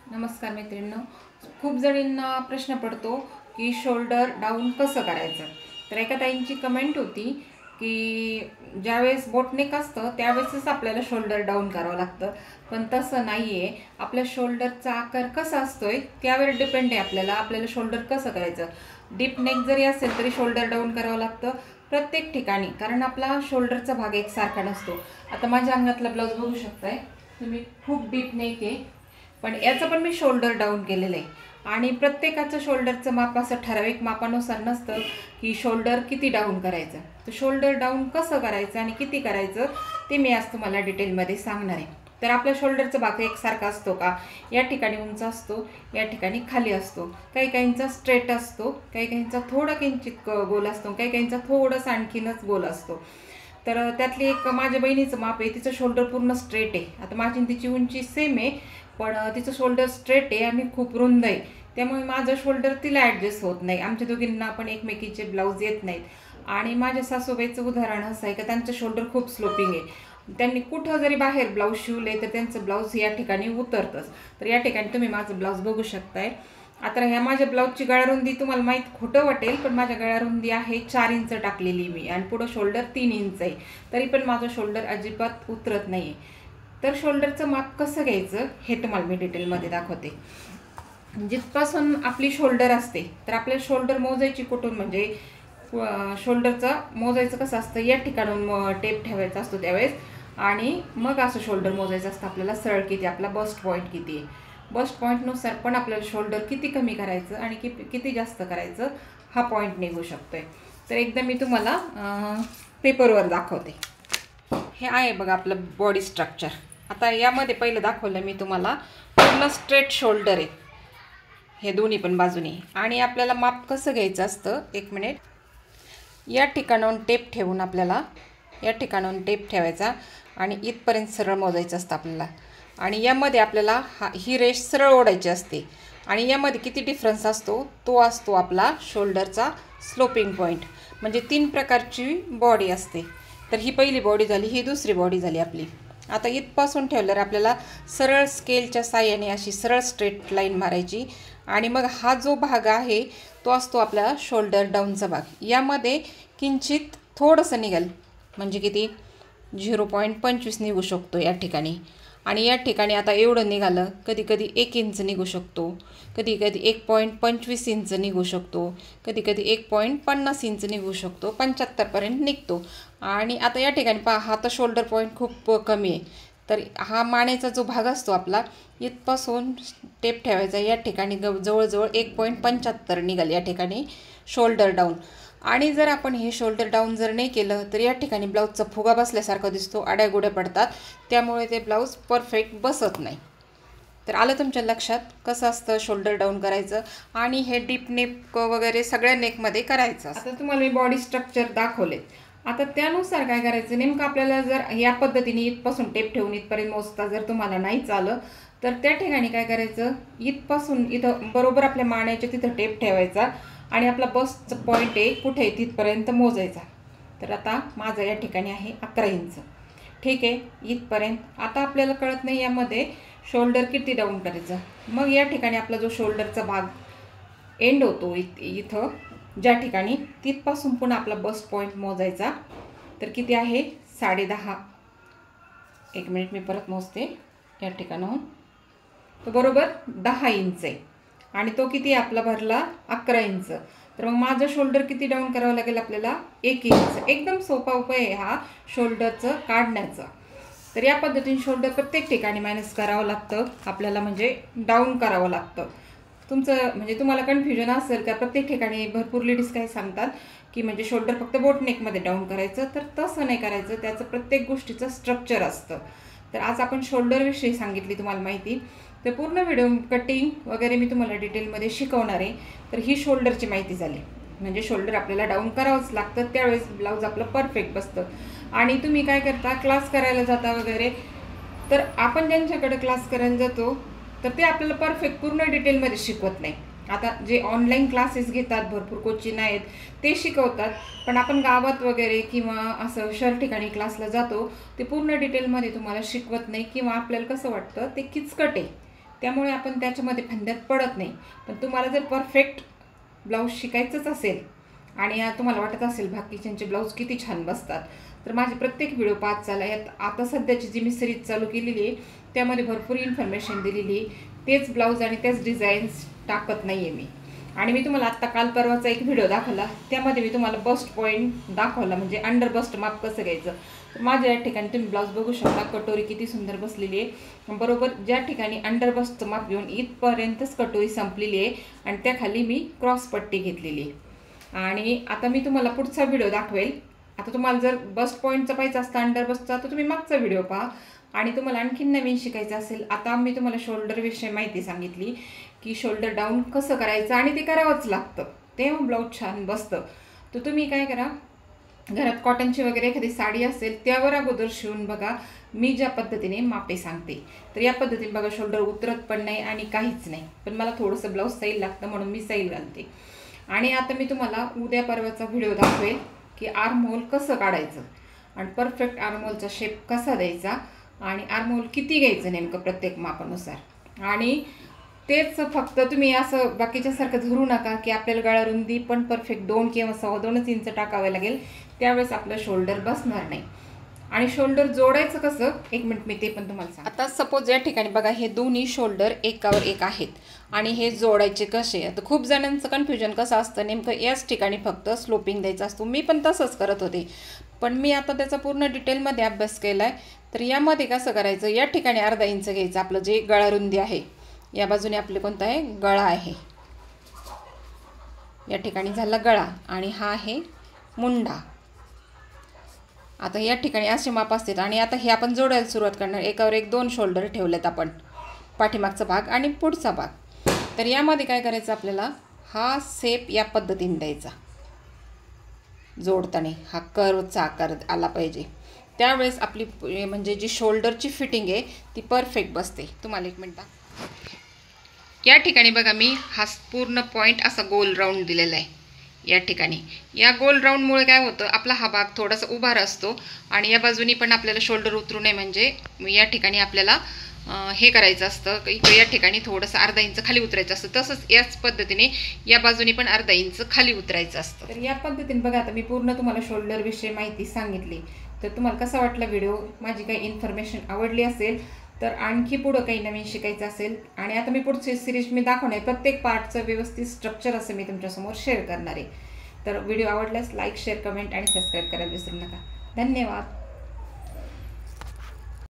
नमस्कार मैत्रिणींनो, खूप जणींना प्रश्न पडतो की शोल्डर डाऊन कसं करायचं. तर एका ताईंची कमेंट होती की ज्यावेळेस बोटनेक असतं त्यावेळेसच आपल्याला शोल्डर डाऊन करावं लागतं, पण तसं नाही आहे. आपल्या शोल्डरचा आकार कसा असतोय त्यावर डिपेंड आहे आपल्याला शोल्डर कसं करायचं. डीप नेक जरी असेल तरी शोल्डर डाऊन करावं लागतं प्रत्येक ठिकाणी, कारण आपला शोल्डरचा भाग एकसारखा नसतो. आता माझ्या अंगातला ब्लाऊज बघू शकताय तुम्ही, खूप डीप नेक आहे, पण याचं पण मी शोल्डर डाऊन केलेलं आहे. आणि प्रत्येकाचं शोल्डरचं माप असं ठराविक मापानुसार नसतं की शोल्डर किती डाऊन करायचं. तर शोल्डर डाऊन कसं करायचं आणि किती करायचं ते मी आज तुम्हाला डिटेलमध्ये सांगणार आहे. तर आपल्या शोल्डरचा भाग एकसारखा असतो का? या ठिकाणी उंच असतो, या ठिकाणी खाली असतो. काही काहींचा स्ट्रेट असतो, काही काहींचा थोडा किंचित गोल असतो, काही काहींचा थोडंसं आणखीनच गोल असतो. तर त्यातली एक माझ्या बहिणीचं माप आहे, तिचं शोल्डर पूर्ण स्ट्रेट आहे. आता माझी तिची उंची सेम आहे, पण तिचं शोल्डर स्ट्रेट आहे आणि खूप रुंद आहे, त्यामुळे माझं शोल्डर तिला ॲडजस्ट होत नाही. आमच्या दोघींना पण एकमेकीचे ब्लाऊज येत नाहीत. आणि माझ्या सासूबाईचं उदाहरण असं आहे की त्यांचं शोल्डर खूप स्लोपिंग आहे. त्यांनी कुठं जरी बाहेर ब्लाऊज शिवले तर त्यांचं ब्लाऊज या ठिकाणी उतरतंच. तर या ठिकाणी तुम्ही माझं ब्लाऊज बघू शकताय. आता ह्या माझ्या ब्लाऊजची गळारुंदी तुम्हाला माहीत खोटं वाटेल, पण माझ्या गळारुंदी आहे 4 इंच टाकलेली मी, आणि पुढं शोल्डर 3 इंच आहे, तरी पण माझं शोल्डर अजिबात उतरत नाही आहे. तर शोल्डरचं माप कसं घ्यायचं हे तुम्हाला मी डिटेलमध्ये दाखवते. जिथपासून आपली शोल्डर असते तर आपल्या शोल्डर मोजायची कुठून, म्हणजे शोल्डरचं मोजायचं कसं असतं, या ठिकाणून टेप ठेवायचा असतो त्यावेळेस, आणि मग असं शोल्डर मोजायचं असतं आपल्याला. सरळ किती, आपला बस्ट पॉईंट किती आहे, बस्ट पॉईंटनुसार पण आपल्याला शोल्डर किती कमी करायचं आणि किती जास्त करायचं हा पॉईंट निघू शकतोय. तर एकदा मी तुम्हाला पेपरवर दाखवते. हे आहे बघा आपलं बॉडी स्ट्रक्चर. आता यामध्ये पहिलं दाखवलं मी तुम्हाला, पूर्ण स्ट्रेट शोल्डर आहे हे दोन्ही पण बाजूनी. आणि आपल्याला माप कसं घ्यायचं असतं, एक मिनिट. या ठिकाणाहून टेप ठेवून आपल्याला या ठिकाणाहून टेप ठेवायचा आणि इथपर्यंत सरळ मोजायचं असतं आपल्याला. आणि यामध्ये आपल्याला ही रेष सरळ ओढायची असते. आणि यामध्ये किती डिफरन्स असतो, तो असतो आपला शोल्डरचा स्लोपिंग पॉईंट. म्हणजे 3 प्रकारची बॉडी असते. तर ही पहिली बॉडी झाली, ही दुसरी बॉडी झाली आपली. आता इथपासून ठेवल्यावर आपल्याला सरळ स्केलच्या साह्याने अशी सरळ स्ट्रेट लाईन मारायची. आणि मग हा जो भाग आहे तो असतो आपला शोल्डर डाऊनचा भाग. यामध्ये किंचित थोडंसं निघेल, म्हणजे किती 0.25 निघू शकतो या ठिकाणी. आणि या ठिकाणी आता एवढं निघालं, कधी कधी 1 इंच निघू शकतो, कधी कधी 1.25 इंच निघू शकतो, कधी कधी 1.50 इंच निघू शकतो, 75पर्यंत निघतो. आणि आता या ठिकाणी पहा, हा तर शोल्डर पॉईंट खूप कमी आहे. तर हा मानेचा जो भाग असतो आपला, इथपासून टेप ठेवायचा, या ठिकाणी जवळजवळ 1.75 निघाल या ठिकाणी शोल्डर डाऊन. आणि जर आपण हे शोल्डर डाऊन जर नाही केलं तर या ठिकाणी ब्लाऊजचा फुगा बसल्यासारखा दिसतो, आड्यागोड्या पडतात, त्यामुळे ते ब्लाऊज परफेक्ट बसत नाही. तर आलं तुमच्या लक्षात कसं असतं शोल्डर डाऊन करायचं. आणि हे डीप नेक वगैरे सगळ्या नेकमध्ये करायचं. आता तुम्हाला मी बॉडी स्ट्रक्चर दाखवले. आता त्यानुसार काय करायचं, नेमकं आपल्याला जर या पद्धतीने इथपासून टेप ठेवून इथपर्यंत मोजता जर तुम्हाला नाही चालं, तर त्या ठिकाणी काय करायचं, इथपासून इथं बरोबर आपल्या मानेच्या तिथं टेप ठेवायचा आणि आपला बस्टचा पॉईंट आहे कुठे तिथपर्यंत मोजायचा. तर आता माझं या ठिकाणी आहे 11 इंच, ठीक आहे, इथपर्यंत. आता आपल्याला कळत नाही यामध्ये शोल्डर किती डाऊन करायचं. मग या ठिकाणी आपला जो शोल्डरचा भाग एंड होतो इथं ज्या ठिकाणी, तिथपासून पुन्हा आपला बस्ट पॉईंट मोजायचा. तर किती आहे 10.5. 1 मिनिट मी परत मोजते. या ठिकाणाहून तो बरोबर 10 इंच आहे आणि तो किती आपला भरला 11 इंच. तर मग माझं शोल्डर किती डाऊन करावं लागेल आपल्याला, 1 इंच. एकदम सोपा उपाय आहे हा शोल्डरचं काढण्याचा. तर या पद्धतीने शोल्डर प्रत्येक ठिकाणी मॅनेज करावं लागतं आपल्याला, म्हणजे डाऊन करावं लागतं. तुमचं म्हणजे तुम्हाला कन्फ्युजन असेल का, प्रत्येक ठिकाणी भरपूर लेडीज काय सांगतात की म्हणजे शोल्डर फक्त बोटनेकमध्ये डाऊन करायचं, तर तसं नाही करायचं, त्याचं प्रत्येक गोष्टीचं स्ट्रक्चर असतं. तर आज आपण शोल्डरविषयी सांगितली तुम्हाला माहिती. तर पूर्ण व्हिडिओ कटिंग वगैरे मी तुम्हाला डिटेलमध्ये शिकवणार आहे. तर ही शोल्डरची माहिती झाली, म्हणजे शोल्डर आपल्याला डाऊन करावंच लागतं, त्यावेळेस ब्लाऊज आपलं परफेक्ट बसतं. आणि तुम्ही काय करता, क्लास करायला जाता वगैरे, तर आपण ज्यांच्याकडे क्लास करायला जातो तर ते आपल्याला परफेक्ट पूर्ण डिटेलमध्ये शिकवत नाही. आता जे ऑनलाईन क्लासेस घेतात, भरपूर कोचिंग आहेत, ते शिकवतात, पण आपण गावात वगैरे किंवा असं शहर ठिकाणी क्लासला जातो, ते पूर्ण डिटेलमध्ये तुम्हाला शिकवत नाही, किंवा आपल्याला कसं वाटतं ते किचकट आहे, त्यामुळे आपण त्याच्यामध्ये फंद्यात पडत नाही. पण तुम्हाला जर परफेक्ट ब्लाऊज शिकायचंच असेल आणि तुम्हाला वाटत असेल बाकीच्यांचे ब्लाऊज किती छान बसतात, तर माझे प्रत्येक व्हिडिओ पाहत चला. यात आता सध्याची जी मी सिरीज चालू केलेली आहे त्यामध्ये भरपूर इन्फॉर्मेशन दिलेली आहे. तेच ब्लाऊज आणि तेच डिझाईन्स टाकत नाही आहे मी. आणि मी तुम्हाला आत्ता काल परवाचा एक व्हिडिओ दाखवला, त्यामध्ये मी तुम्हाला बस्ट पॉईंट दाखवला, म्हणजे अंडर बस्ट माप कसं घ्यायचं. माझ्या या ठिकाणी तुम्ही ब्लाऊज बघू शकता, कटोरी किती सुंदर बसलेली आहे. बरोबर ज्या ठिकाणी अंडर बस्टचं माप घेऊन इथपर्यंतच कटोरी संपलेली आहे आणि त्याखाली मी क्रॉस पट्टी घेतलेली आहे. आणि आता मी तुम्हाला पुढचा व्हिडिओ दाखवेल. आता तुम्हाला जर बस्ट पॉईंटचा पाहिजे असतं अंडर बस्टचा, तर तुम्ही मागचा व्हिडिओ पहा. आणि तुम्हाला आणखीन नवीन शिकायचं असेल, आता मी तुम्हाला शोल्डरविषयी माहिती सांगितली की शोल्डर डाऊन कसं करायचं आणि ते करावंच लागतं, तेव्हा ब्लाऊज छान बसतं. तर तुम्ही काय करा, घरात कॉटनची वगैरे एखादी साडी असेल त्यावर अगोदर शिवून बघा मी ज्या पद्धतीने मापे सांगते. तर या पद्धतीने बघा, शोल्डर उतरत पण नाही आणि काहीच नाही. पण मला थोडंसं ब्लाऊज सैल लागतं म्हणून मी सैल घालते. आणि आता मी तुम्हाला उद्या परवाचा व्हिडिओ दाखवेल की आर्महोल कसं काढायचं आणि परफेक्ट आर्महोलचा शेप कसा द्यायचा आणि आर्महोल किती घ्यायचं नेमकं प्रत्येक मापानुसार. आणि तेच फक्त तुम्ही असं बाकीच्यासारखं धरू नका की आपल्याला गळा रुंदी पण परफेक्ट 2 किंवा 2.25 इंच टाकावे लागेल, त्यावेळेस आपलं शोल्डर बसणार नाही. आणि शोल्डर जोडायचं कसं, एक मिनिट मी ते पण तुम्हाला सांग. आता सपोज या ठिकाणी बघा, हे दोन्ही शोल्डर एकावर एक आहेत आणि हे जोडायचे कसे. आता खूप जणांचं कन्फ्युजन कसं असतं, नेमकं याच ठिकाणी फक्त स्लोपिंग द्यायचं असतो. मी पण तसंच करत होते, पण मी आता त्याचा पूर्ण डिटेलमध्ये अभ्यास केला आहे. तर यामध्ये कसं करायचं, या ठिकाणी अर्धा इंच घ्यायचं आपलं जे गळा रुंदी आहे, या बाजूने आपले कोणता आहे गळा आहे, या ठिकाणी झाला गळा आणि हा आहे मुंडा. आता या ठिकाणी असे माप असतात आणि आता हे आपण जोडायला सुरुवात करणार. एकावर एक 2 शोल्डर ठेवलेत आपण, पाठीमागचा भाग आणि पुढचा भाग. तर यामध्ये काय करायचं, आपल्याला हा शेप या पद्धतीने द्यायचा, जोडताना हा कर्वचा आकार आला पाहिजे. त्यावेळेस आपली म्हणजे जी शोल्डरची फिटिंग आहे ती परफेक्ट बसते. तुम्हाला एक मिनिट, या ठिकाणी बघा मी हा पूर्ण पॉईंट असा गोल राऊंड दिलेला आहे. या ठिकाणी या गोल राऊंडमुळे काय होतं, आपला हा भाग थोडासा उभार असतो आणि या बाजूनी पण आपल्याला शोल्डर उतरू नये, म्हणजे या ठिकाणी आपल्याला हे करायचं असतं, या ठिकाणी थोडंसं अर्धा इंच खाली उतरायचं असतं. तसंच याच पद्धतीने या बाजूनी पण अर्धा इंच खाली उतरायचं असतं. तर या पद्धतीने बघा, आता मी पूर्ण तुम्हाला शोल्डरविषयी माहिती सांगितली. तर तुम्हाला कसा वाटला व्हिडिओ, माझी काही इन्फॉर्मेशन आवडली असेल तर आणखी पुढं काही नवीन शिकायचं असेल आणि आता मी पुढची सिरीज मी दाखवणार, प्रत्येक पार्टचं व्यवस्थित स्ट्रक्चर असं मी तुमच्यासमोर शेअर करणार आहे. तर व्हिडिओ आवडल्यास लाईक, शेअर, कमेंट आणि सबस्क्राईब करायला विसरू नका. धन्यवाद.